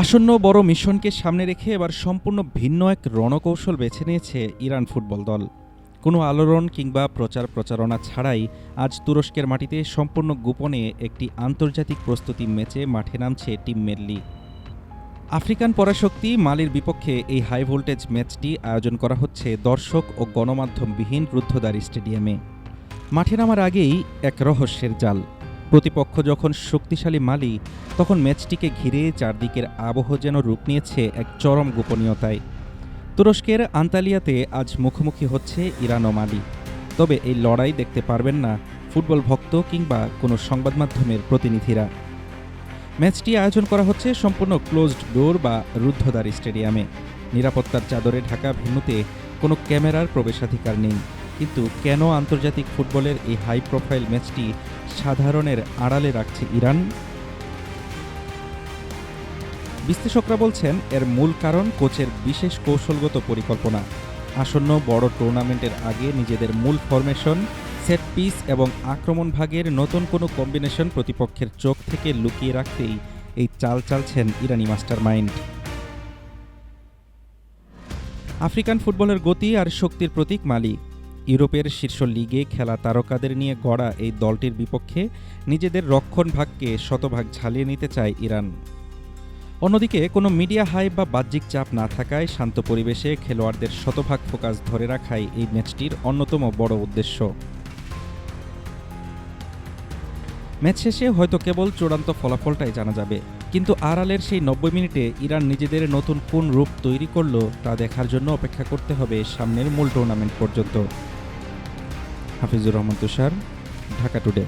আসন্ন বড় মিশনকে সামনে রেখে এবার সম্পূর্ণ ভিন্ন এক রণকৌশল বেছে নিয়েছে ইরান ফুটবল দল। কোনো আলোড়ন কিংবা প্রচারণা ছাড়াই আজ তুরস্কের মাটিতে সম্পূর্ণ গোপনে একটি আন্তর্জাতিক প্রস্তুতি ম্যাচে মাঠে নামছে টিম মেল্লি। আফ্রিকান পরাশক্তি মালির বিপক্ষে এই হাই ভোল্টেজ ম্যাচটি আয়োজন করা হচ্ছে দর্শক ও গণমাধ্যমবিহীন রুদ্ধদ্বার স্টেডিয়ামে। মাঠে নামার আগেই এক রহস্যের জাল। প্রতিপক্ষ যখন শক্তিশালী মালি, তখন ম্যাচটিকে ঘিরে চারদিকের আবহ যেন রূপ নিয়েছে এক চরম গোপনীয়তায়। তুরস্কের আন্তালিয়াতে আজ মুখোমুখি হচ্ছে ইরান ও মালি। তবে এই লড়াই দেখতে পারবেন না ফুটবল ভক্ত কিংবা কোনো সংবাদ মাধ্যমের প্রতিনিধিরা। ম্যাচটি আয়োজন করা হচ্ছে সম্পূর্ণ ক্লোজড ডোর বা রুদ্ধদ্বার স্টেডিয়ামে। নিরাপত্তার চাদরে ঢাকা ভেন্যুতে কোনো ক্যামেরার প্রবেশাধিকার নেই। কিন্তু কেন আন্তর্জাতিক ফুটবলের এই হাই প্রোফাইল ম্যাচটি সাধারণের আড়ালে রাখছে ইরান? বিশ্লেষকরা বলছেন এর মূল কারণ কোচের বিশেষ কৌশলগত পরিকল্পনা। আসন্ন বড় টুর্নামেন্টের আগে নিজেদের মূল ফরমেশন, সেট পিস এবং আক্রমণ ভাগের নতুন কোনো কম্বিনেশন প্রতিপক্ষের চোখ থেকে লুকিয়ে রাখতেই এই চাল চালছেন ইরানি মাস্টার মাইন্ড। আফ্রিকান ফুটবলের গতি আর শক্তির প্রতীক মালি। ইউরোপের শীর্ষ লিগে খেলা তারকাদের নিয়ে গড়া এই দলটির বিপক্ষে নিজেদের রক্ষণ ভাগকে শতভাগ ঝালিয়ে নিতে চায় ইরান। অন্যদিকে কোনো মিডিয়া হাইপ বা বাহ্যিক চাপ না থাকায় শান্ত পরিবেশে খেলোয়াড়দের শতভাগ ফোকাস ধরে রাখাই এই ম্যাচটির অন্যতম বড় উদ্দেশ্য। ম্যাচ শেষে হয়তো কেবল চূড়ান্ত ফলাফলটাই জানা যাবে, কিন্তু আড়ালের সেই ৯০ মিনিটে ইরান নিজেদের নতুন কোন রূপ তৈরি করল তা দেখার জন্য অপেক্ষা করতে হবে সামনের মূল টুর্নামেন্ট পর্যন্ত। হাফিজুর রহমান তুষার, ঢাকা টুডে।